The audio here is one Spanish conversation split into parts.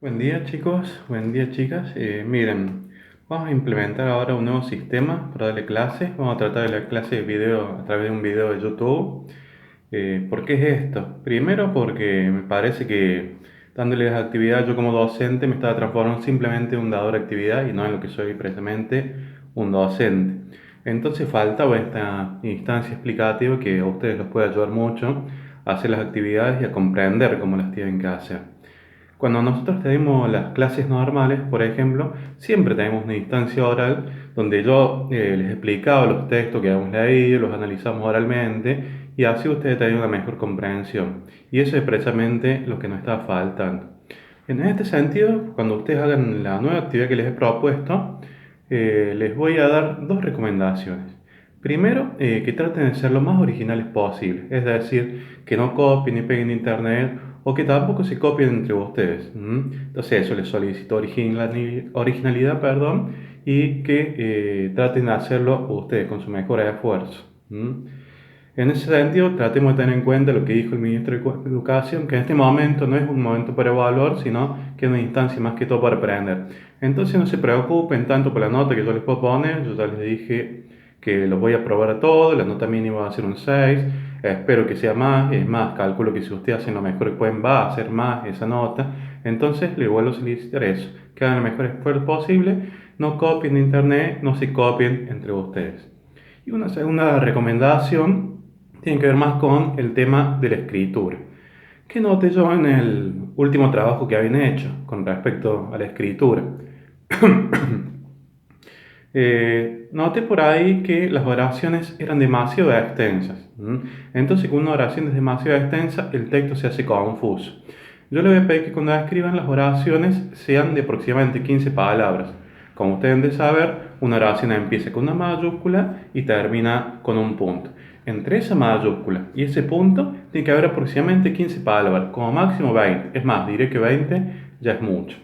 Buen día chicos, buen día chicas. Miren, vamos a implementar ahora un nuevo sistema para darle clases. Vamos a tratar de la clase de video a través de un video de YouTube. ¿Por qué es esto? Primero porque me parece que dándoles actividad yo como docente me estaba transformando simplemente en un dador de actividad y no en lo que soy precisamente un docente. Entonces faltaba esta instancia explicativa que a ustedes los puede ayudar mucho a hacer las actividades y a comprender cómo las tienen que hacer. Cuando nosotros tenemos las clases normales, por ejemplo, siempre tenemos una instancia oral donde yo les explicaba los textos que habíamos leído, los analizamos oralmente y así ustedes tienen una mejor comprensión. Y eso es precisamente lo que nos está faltando. En este sentido, cuando ustedes hagan la nueva actividad que les he propuesto, les voy a dar dos recomendaciones. Primero, que traten de ser lo más originales posible, es decir, que no copien ni peguen de internet o que tampoco se copien entre ustedes. Entonces eso les solicito originalidad, perdón, y que traten de hacerlo ustedes con su mejor esfuerzo. En ese sentido, tratemos de tener en cuenta lo que dijo el ministro de Educación, que en este momento no es un momento para evaluar, sino que es una instancia más que todo para aprender. Entonces no se preocupen tanto por la nota que yo les puedo poner, yo ya les dije que los voy a probar a todos, la nota mínima va a ser un 6, espero que sea más, es más, calculo que si ustedes hacen lo mejor que pueden va a ser más esa nota, entonces les vuelvo a solicitar eso, que hagan el mejor esfuerzo posible, no copien de internet, no se copien entre ustedes. Y una segunda recomendación tiene que ver más con el tema de la escritura. ¿Qué noté yo en el último trabajo que habían hecho con respecto a la escritura? Noté por ahí que las oraciones eran demasiado extensas. Entonces, con una oración es demasiado extensa, el texto se hace confuso. Yo les voy a pedir que cuando escriban las oraciones sean de aproximadamente 15 palabras. Como ustedes deben de saber, una oración empieza con una mayúscula y termina con un punto. Entre esa mayúscula y ese punto tiene que haber aproximadamente 15 palabras, como máximo 20. Es más, diré que 20 ya es mucho.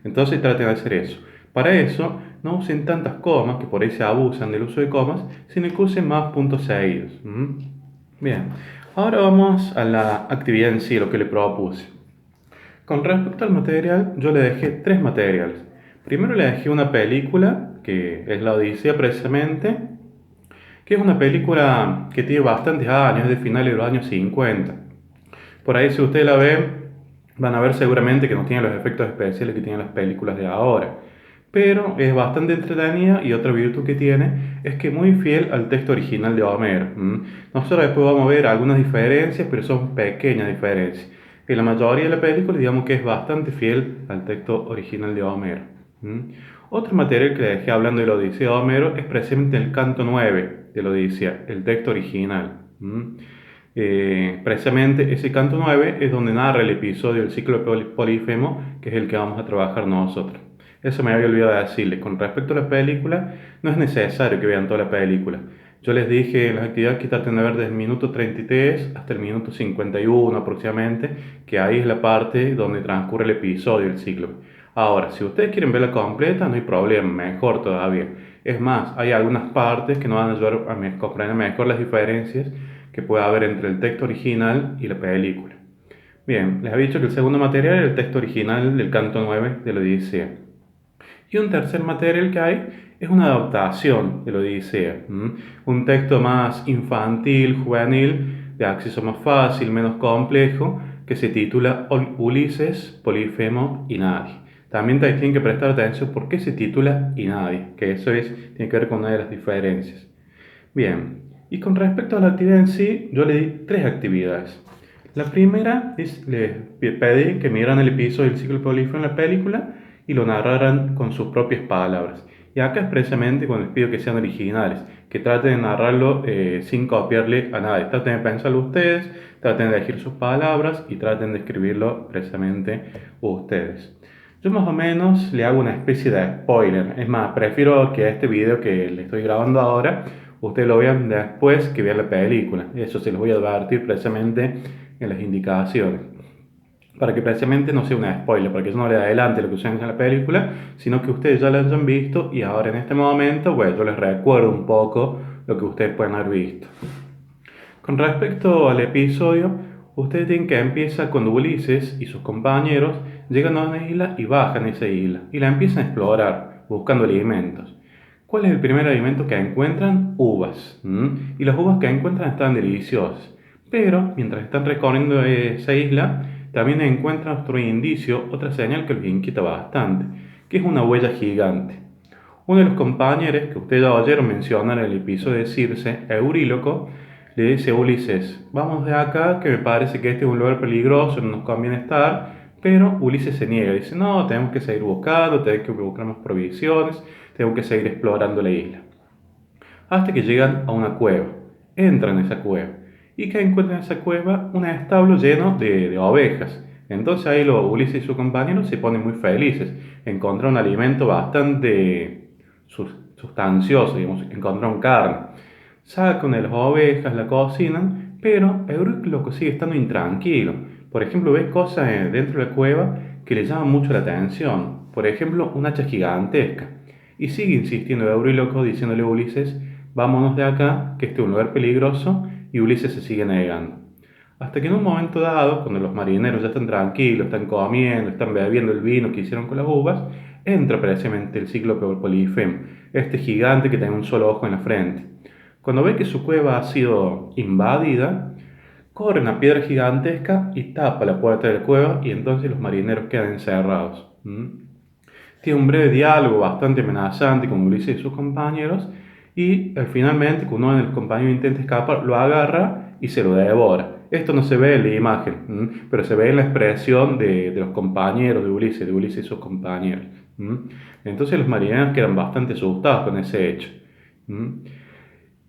Entonces traten de hacer eso. Para eso, no usen tantas comas, que por ahí se abusan del uso de comas, sino que usen más puntos seguidos. Bien, ahora vamos a la actividad en sí, lo que le propuse. Con respecto al material, yo le dejé tres materiales. Primero le dejé una película, que es La Odisea precisamente, que es una película que tiene bastantes años, es de finales de los años 50. Por ahí si ustedes la ven, van a ver seguramente que no tiene los efectos especiales que tienen las películas de ahora. Pero es bastante entretenida y otra virtud que tiene es que es muy fiel al texto original de Homero. Nosotros después vamos a ver algunas diferencias, pero son pequeñas diferencias. En la mayoría de la película digamos que es bastante fiel al texto original de Homero. Otro material que le dejé hablando de la Odisea de Homero es precisamente el canto 9 de la Odisea, el texto original. Precisamente ese canto 9 es donde narra el episodio del ciclo de Polifemo, que es el que vamos a trabajar nosotros. Eso me había olvidado de decirles. Con respecto a la película, no es necesario que vean toda la película. Yo les dije en las actividades que traten de ver desde el minuto 33 hasta el minuto 51 aproximadamente, que ahí es la parte donde transcurre el episodio del ciclo. Ahora, si ustedes quieren verla completa, no hay problema, mejor todavía. Es más, hay algunas partes que nos van a ayudar a comprender mejor las diferencias que puede haber entre el texto original y la película. Bien, les había dicho que el segundo material era el texto original del canto 9 de la Odisea. Y un tercer material que hay es una adaptación de la Odisea. Un texto más infantil, juvenil, de acceso más fácil, menos complejo, que se titula Ulises, Polifemo y Nadie. También tienen que prestar atención por qué se titula y Nadie, que eso tiene que ver con una de las diferencias. Bien, y con respecto a la actividad en sí, yo le di tres actividades. La primera es, les pedí que miraran el episodio del ciclo prolífero en la película y lo narraran con sus propias palabras. Y acá expresamente cuando les pido que sean originales, que traten de narrarlo sin copiarle a nadie. Traten de pensarlo ustedes, traten de elegir sus palabras y traten de escribirlo precisamente ustedes. Yo más o menos le hago una especie de spoiler. Es más, prefiero que este video que le estoy grabando ahora, ustedes lo vean después que vean la película. Eso se los voy a advertir precisamente en las indicaciones. Para que precisamente no sea una spoiler, para que yo no le adelante lo que usan en la película, sino que ustedes ya lo hayan visto y ahora en este momento, bueno, yo les recuerdo un poco lo que ustedes pueden haber visto. Con respecto al episodio, ustedes tienen que empieza cuando Ulises y sus compañeros llegan a una isla y bajan esa isla y la empiezan a explorar buscando alimentos. ¿Cuál es el primer alimento que encuentran? Uvas. Y las uvas que encuentran están deliciosas. Pero mientras están recorriendo esa isla, también encuentran otro indicio, otra señal que los inquieta bastante, que es una huella gigante. Uno de los compañeros que ustedes ya oyeron mencionar en el episodio de Circe, Euríloco, le dice a Ulises: vamos de acá, que me parece que este es un lugar peligroso, no nos conviene estar. Pero Ulises se niega, dice: no, tenemos que seguir buscando, tenemos que buscar más provisiones, tenemos que seguir explorando la isla. Hasta que llegan a una cueva, entran en esa cueva. ¿Y que encuentran en esa cueva? Un establo lleno de ovejas. Entonces ahí Ulises y sus compañeros se ponen muy felices. Encontraron un alimento bastante sustancioso, digamos, encontraron carne. Sacan de las ovejas, la cocinan, pero Euríloco sigue estando intranquilo. Por ejemplo, ves cosas dentro de la cueva que le llaman mucho la atención. Por ejemplo, un hacha gigantesca. Y sigue insistiendo Euríloco diciéndole a Ulises: vámonos de acá, que este es un lugar peligroso, y Ulises se sigue negando. Hasta que en un momento dado, cuando los marineros ya están tranquilos, están comiendo, están bebiendo el vino que hicieron con las uvas, entra precisamente el cíclope Polifemo, este gigante que tiene un solo ojo en la frente. Cuando ve que su cueva ha sido invadida, corre una piedra gigantesca y tapa la puerta de la cueva, y entonces los marineros quedan encerrados. Tiene un breve diálogo bastante amenazante con Ulises y sus compañeros, y finalmente, cuando uno de los compañeros intenta escapar, lo agarra y se lo devora. Esto no se ve en la imagen, pero se ve en la expresión de los compañeros de Ulises y sus compañeros. Entonces los marineros quedan bastante asustados con ese hecho.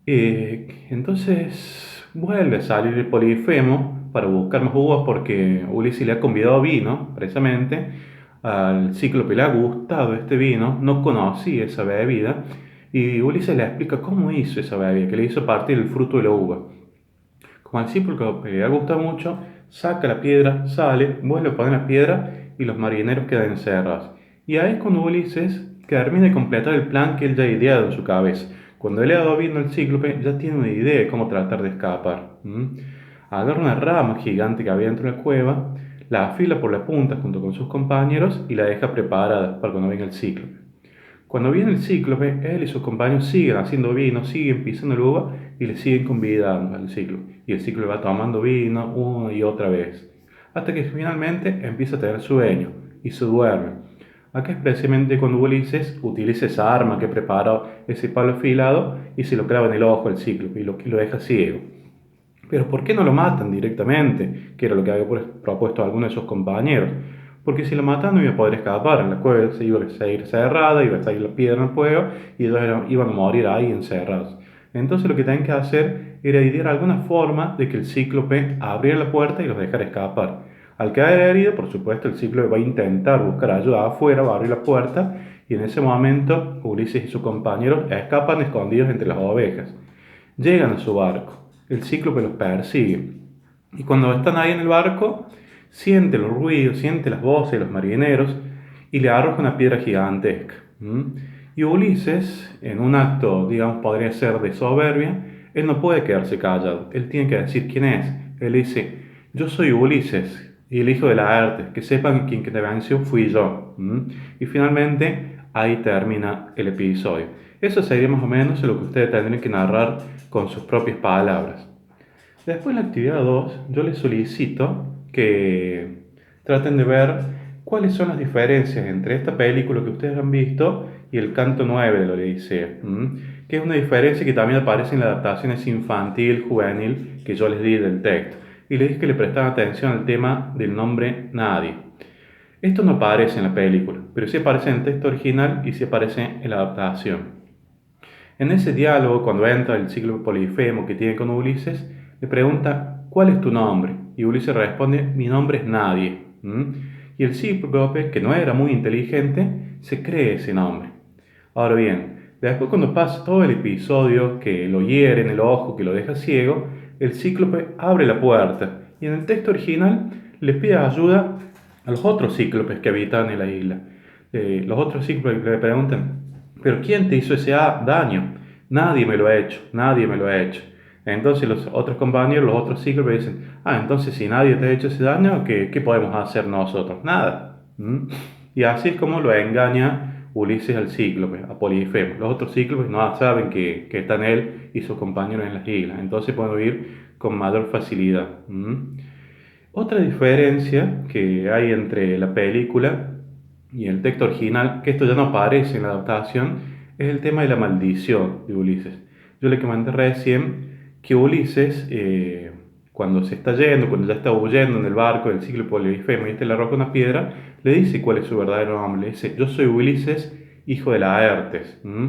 Entonces vuelve a salir el Polifemo para buscar más uvas, porque Ulises le ha convidado vino, precisamente. Al Cíclope le ha gustado este vino, no conocía esa bebida, y Ulises le explica cómo hizo esa bebida, que le hizo partir el fruto de la uva. Como al Cíclope le ha gustado mucho, saca la piedra, sale, vuelve a poner la piedra y los marineros quedan encerrados. Y ahí es cuando Ulises termina de completar el plan que él ya ha ideado en su cabeza. Cuando él ha dado vino al Cíclope, ya tiene una idea de cómo tratar de escapar. Agarra una rama gigante que había dentro de la cueva, la afila por la punta junto con sus compañeros y la deja preparada para cuando venga el Cíclope. Cuando viene el Cíclope, él y sus compañeros siguen haciendo vino, siguen pisando la uva y le siguen convidando al Cíclope. Y el Cíclope va tomando vino una y otra vez, hasta que finalmente empieza a tener sueño y se duerme. Acá es precisamente cuando Ulises utiliza esa arma que preparó, ese palo afilado, y se lo clava en el ojo al Cíclope y lo deja ciego. Pero ¿por qué no lo matan directamente? Que era lo que había propuesto alguno de sus compañeros. Porque si lo matan no iba a poder escapar, en la cueva se iba a seguir cerrada, iba a salir la piedra en el fuego y ellos iban a morir ahí encerrados. Entonces lo que tenían que hacer era idear alguna forma de que el Cíclope abriera la puerta y los dejara escapar. Al quedar herido, por supuesto, el Cíclope va a intentar buscar ayuda afuera, va a abrir la puerta, y en ese momento Ulises y sus compañeros escapan escondidos entre las ovejas. Llegan a su barco. El Cíclope los persigue. Y cuando están ahí en el barco, siente los ruidos, siente las voces de los marineros y le arroja una piedra gigantesca. Y Ulises, en un acto, digamos, podría ser de soberbia, él no puede quedarse callado. Él tiene que decir quién es. Él dice: yo soy Ulises, y el hijo de Laertes, que sepan que quien te venció fui yo. Y finalmente, ahí termina el episodio. Eso sería más o menos lo que ustedes tendrían que narrar con sus propias palabras. Después, en la actividad 2, yo les solicito que traten de ver cuáles son las diferencias entre esta película que ustedes han visto y el canto 9 de la Odisea, que es una diferencia que también aparece en las adaptaciones infantil, juvenil, que yo les di del texto. Y les dije que le prestaran atención al tema del nombre nadie. Esto no aparece en la película, pero sí aparece en el texto original y sí aparece en la adaptación. En ese diálogo, cuando entra el Cíclope Polifemo que tiene con Ulises, le pregunta: ¿cuál es tu nombre? Y Ulises responde: mi nombre es Nadie. Y el Cíclope, que no era muy inteligente, se cree ese nombre. Ahora bien, después, cuando pasa todo el episodio que lo hiere en el ojo, que lo deja ciego, el Cíclope abre la puerta y en el texto original le pide ayuda a los otros cíclopes que habitan en la isla. Los otros cíclopes le preguntan: ¿pero quién te hizo ese daño? Nadie me lo ha hecho, nadie me lo ha hecho. Entonces los otros compañeros, los otros cíclopes dicen: entonces si nadie te ha hecho ese daño, ¿qué podemos hacer nosotros? Nada. ¿m? Y así es como lo engaña Ulises al cíclope, a Polifemo. Los otros cíclopes no saben que están él y sus compañeros en las islas, entonces pueden huir con mayor facilidad. ¿M? Otra diferencia que hay entre la película y el texto original, que esto ya no aparece en la adaptación, es el tema de la maldición de Ulises. Yo le comenté recién que Ulises, cuando se está yendo, cuando ya está huyendo en el barco del ciclo Polifemo y este le arroja una piedra, le dice cuál es su verdadero nombre. Le dice: yo soy Ulises, hijo de Laertes. ¿Mm?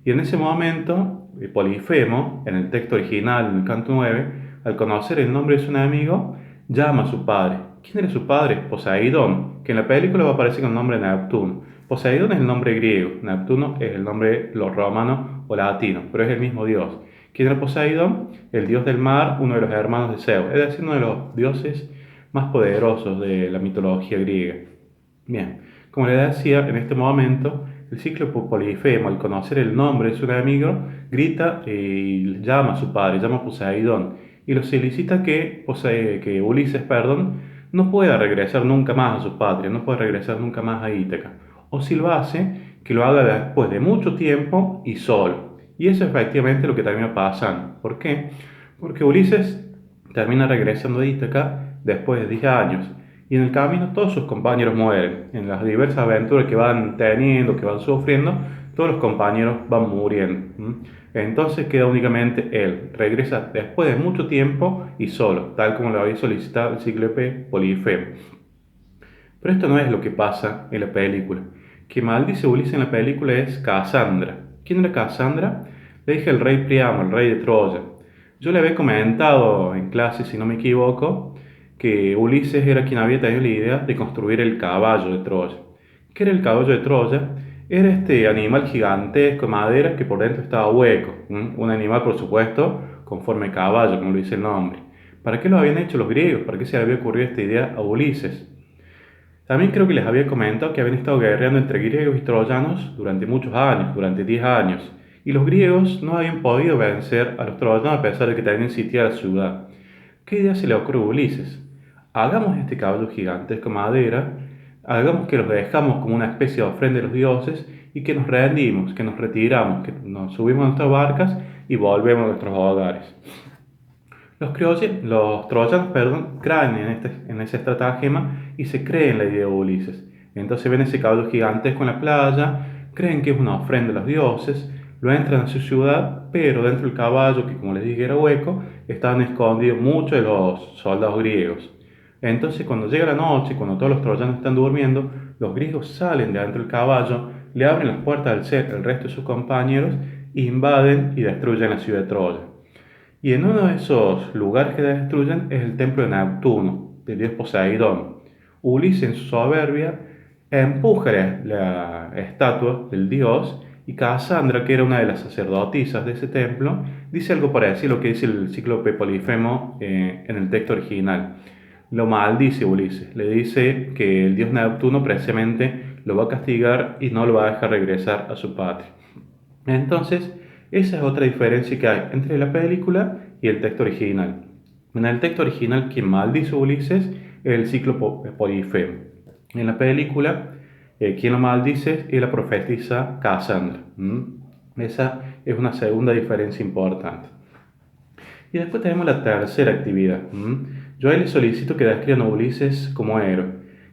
Y en ese momento, Polifemo, en el texto original, en el canto 9, al conocer el nombre de su enemigo, llama a su padre. ¿Quién era su padre? Poseidón, que en la película va a aparecer con el nombre de Neptuno. Poseidón es el nombre griego, Neptuno es el nombre lo romano o latino, pero es el mismo dios. ¿Quién era Poseidón? El dios del mar, uno de los hermanos de Zeus, es decir, uno de los dioses más poderosos de la mitología griega. Bien, como le decía, en este momento, el cíclope Polifemo, al conocer el nombre de su enemigo, grita y llama a su padre, llama a Poseidón, y lo solicita que Ulises, no pueda regresar nunca más a su patria, no puede regresar nunca más a Ítaca. O si lo hace, que lo haga después de mucho tiempo y solo. Y eso es efectivamente lo que termina pasando. ¿Por qué? Porque Ulises termina regresando a Ítaca después de 10 años. Y en el camino todos sus compañeros mueren. En las diversas aventuras que van teniendo, que van sufriendo, todos los compañeros van muriendo. Entonces queda únicamente él. Regresa después de mucho tiempo y solo, tal como lo había solicitado el cíclope Polifemo. Pero esto no es lo que pasa en la película. Quien maldice a Ulises en la película es Casandra. ¿Quién era Casandra? Le dije el rey Priamo, el rey de Troya. Yo le había comentado en clase, si no me equivoco, que Ulises era quien había tenido la idea de construir el caballo de Troya. ¿Qué era el caballo de Troya? Era este animal gigantesco de madera que por dentro estaba hueco. Un animal, por supuesto, con forma de caballo, como lo dice el nombre. ¿Para qué lo habían hecho los griegos? ¿Para qué se le había ocurrido esta idea a Ulises? También creo que les había comentado que habían estado guerreando entre griegos y troyanos durante muchos años, durante 10 años, y los griegos no habían podido vencer a los troyanos a pesar de que tenían sitiada la ciudad. ¿Qué idea se le ocurre a Ulises? Hagamos este caballo gigantesco de madera, hagamos que los dejamos como una especie de ofrenda de los dioses y que nos rendimos, que nos retiramos, que nos subimos a nuestras barcas y volvemos a nuestros hogares. Los troyanos, creen en ese estratagema y se creen la idea de Ulises. Entonces ven ese caballo gigantesco en la playa, creen que es una ofrenda a los dioses, lo entran a su ciudad, pero dentro del caballo, que como les dije era hueco, estaban escondidos muchos de los soldados griegos. Entonces cuando llega la noche, cuando todos los troyanos están durmiendo, los griegos salen de dentro del caballo, le abren las puertas al resto de sus compañeros, invaden y destruyen la ciudad de Troya. Y en uno de esos lugares que destruyen es el templo de Neptuno, del dios Poseidón. Ulises, en su soberbia, empuja la estatua del dios y Casandra, que era una de las sacerdotisas de ese templo, dice algo parecido a lo que dice el cíclope Polifemo en el texto original. Lo maldice Ulises, le dice que el dios Neptuno precisamente lo va a castigar y no lo va a dejar regresar a su patria. Entonces, esa es otra diferencia que hay entre la película y el texto original. En el texto original, quien maldice a Ulises es el ciclo Polifemo. En la película, quien lo maldice es la profetisa Cassandra. Esa es una segunda diferencia importante. Y después tenemos la tercera actividad. Yo ahí les solicito que describan a Ulises como héroe,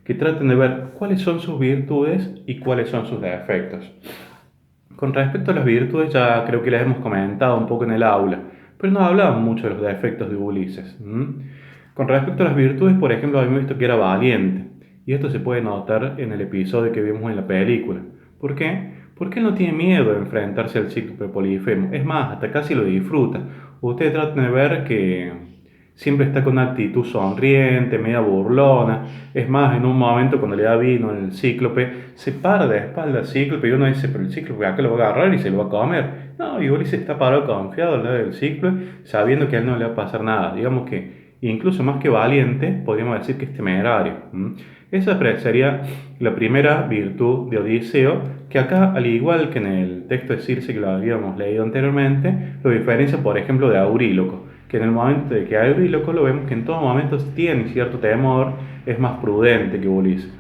que traten de ver cuáles son sus virtudes y cuáles son sus defectos. Con respecto a las virtudes, ya creo que las hemos comentado un poco en el aula, pero no hablaban mucho de los defectos de Ulises. Con respecto a las virtudes, por ejemplo, habíamos visto que era valiente, y esto se puede notar en el episodio que vimos en la película. ¿Por qué? Porque él no tiene miedo de enfrentarse al cíclope Polifemo, es más, hasta casi lo disfruta. Ustedes traten de ver que siempre está con una actitud sonriente, media burlona. Es más, en un momento cuando le da vino el cíclope, se para de espalda al cíclope y uno dice, pero el cíclope acá lo va a agarrar y se lo va a comer. No, y Ulises está parado confiado al lado del cíclope, sabiendo que a él no le va a pasar nada. Digamos que incluso más que valiente, podríamos decir que es temerario. Esa sería la primera virtud de Odiseo, que acá, al igual que en el texto de Circe que lo habíamos leído anteriormente, lo diferencia, por ejemplo, de Euríloco. que en el momento de que Euríloco lo vemos que en todo momento tiene cierto temor, es más prudente que Ulises.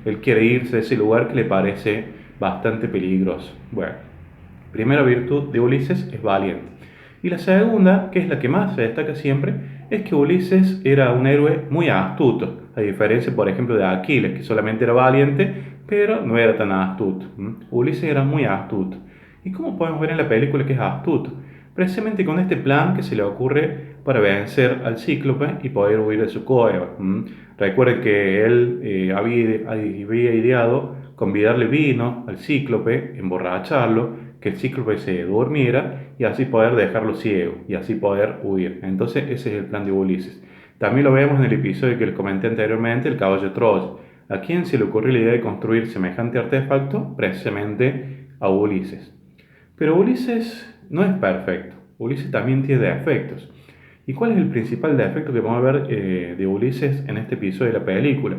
Él quiere irse de ese lugar que le parece bastante peligroso. Bueno, primera virtud de Ulises es valiente. Y la segunda, que es la que más se destaca siempre, es que Ulises era un héroe muy astuto, a diferencia, por ejemplo, de Aquiles, que solamente era valiente, pero no era tan astuto. Ulises era muy astuto. ¿Y cómo podemos ver en la película que es astuto? Precisamente con este plan que se le ocurre para vencer al Cíclope y poder huir de su cueva. Recuerden que él había ideado convidarle vino al Cíclope, emborracharlo, que el Cíclope se durmiera y así poder dejarlo ciego y así poder huir. Entonces ese es el plan de Ulises. También lo vemos en el episodio que les comenté anteriormente, el caballo de Troya. ¿A quién se le ocurrió la idea de construir semejante artefacto? Precisamente a Ulises. Pero Ulises no es perfecto. Ulises también tiene defectos. ¿Y cuál es el principal defecto que vamos a ver de Ulises en este episodio de la película?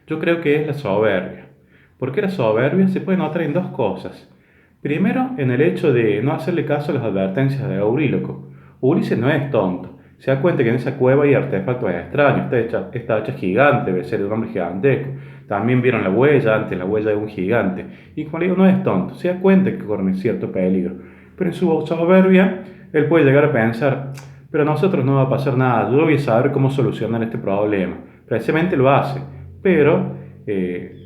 Yo creo que es la soberbia. ¿Por qué la soberbia? Se puede notar en dos cosas. Primero, en el hecho de no hacerle caso a las advertencias de Euríloco. Ulises no es tonto. Se da cuenta que en esa cueva hay artefactos extraños. Esta hacha gigante debe ser de un hombre gigantesco. También vieron la huella antes, la huella de un gigante. Y como le digo, no es tonto. Se da cuenta que corre cierto peligro. Pero en su soberbia, él puede llegar a pensar, pero a nosotros no va a pasar nada. Yo voy a saber cómo solucionar este problema. Precisamente lo hace. Pero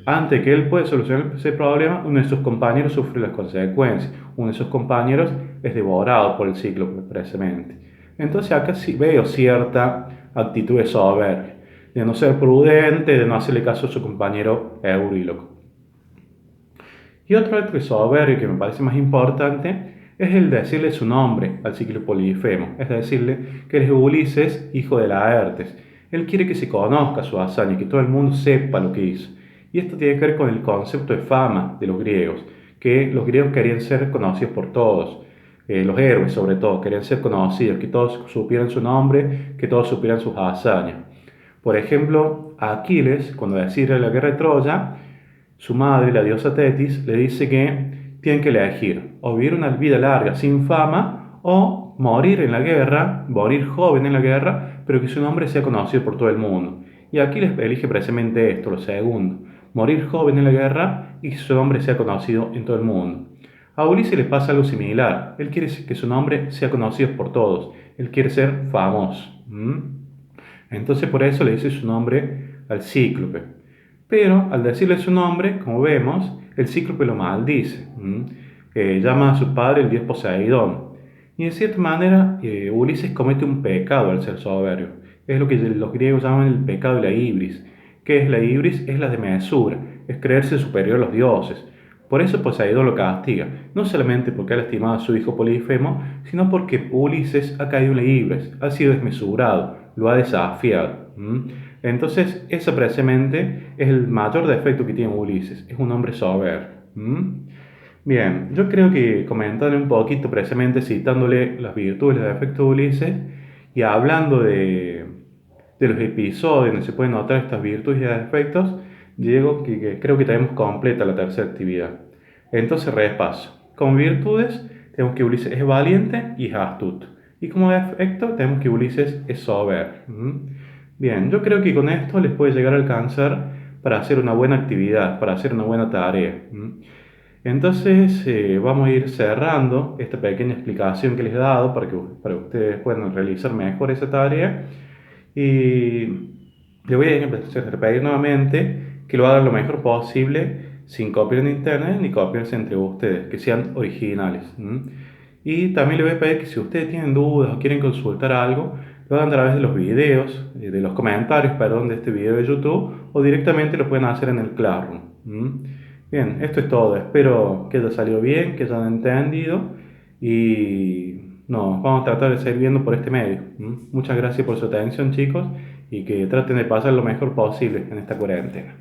antes que él pueda solucionar ese problema, uno de sus compañeros sufre las consecuencias. Uno de sus compañeros es devorado por el Cíclope, precisamente. Entonces acá sí veo cierta actitud de soberbia, de no ser prudente, de no hacerle caso a su compañero Euríloco. Y otro acto de soberbia que me parece más importante es el de decirle su nombre al Cíclope Polifemo, es decirle que él es Ulises, hijo de Laertes. Él quiere que se conozca su hazaña, que todo el mundo sepa lo que hizo. Y esto tiene que ver con el concepto de fama de los griegos, que los griegos querían ser conocidos por todos, los héroes sobre todo, querían ser conocidos, que todos supieran su nombre, que todos supieran sus hazañas. Por ejemplo, a Aquiles, cuando decide la guerra de Troya, su madre, la diosa Tetis, le dice que tienen que elegir o vivir una vida larga sin fama o morir en la guerra, morir joven en la guerra, pero que su nombre sea conocido por todo el mundo. Y aquí les elige precisamente esto, lo segundo, morir joven en la guerra y que su nombre sea conocido en todo el mundo. A Ulises le pasa algo similar, él quiere que su nombre sea conocido por todos, él quiere ser famoso. Entonces por eso le dice su nombre al Cíclope. Pero al decirle su nombre, como vemos, el Cíclope lo maldice. Llama a su padre el dios Poseidón. Y de cierta manera, Ulises comete un pecado al ser soberbio. Es lo que los griegos llaman el pecado de la ibris. ¿Qué es la ibris? Es la desmesura, es creerse superior a los dioses. Por eso Poseidón lo castiga, no solamente porque ha lastimado a su hijo Polifemo, sino porque Ulises ha caído en la ibris, ha sido desmesurado, lo ha desafiado. Entonces, ese precisamente es el mayor defecto que tiene Ulises, es un hombre soberbio. Bien, yo creo que comentándole un poquito, precisamente citándole las virtudes y los defectos de Ulises, y hablando de los episodios donde se pueden notar estas virtudes y defectos, llego que creo que tenemos completa la tercera actividad. Entonces, repaso. Como virtudes, tenemos que Ulises es valiente y es astuto. Y como defecto, tenemos que Ulises es soberbio. Bien, yo creo que con esto les puede llegar a alcanzar para hacer una buena actividad, para hacer una buena tarea. Entonces vamos a ir cerrando esta pequeña explicación que les he dado para que ustedes puedan realizar mejor esa tarea. Y les voy a repetir nuevamente que lo hagan lo mejor posible sin copiar en internet ni copiarse entre ustedes, que sean originales. Y también les voy a pedir que si ustedes tienen dudas o quieren consultar algo, lo hagan a través de los videos, de los comentarios, perdón, de este video de YouTube o directamente lo pueden hacer en el Classroom. Bien, esto es todo. Espero que haya salido bien, que hayan entendido y nos vamos a tratar de seguir viendo por este medio. Muchas gracias por su atención, chicos, y que traten de pasar lo mejor posible en esta cuarentena.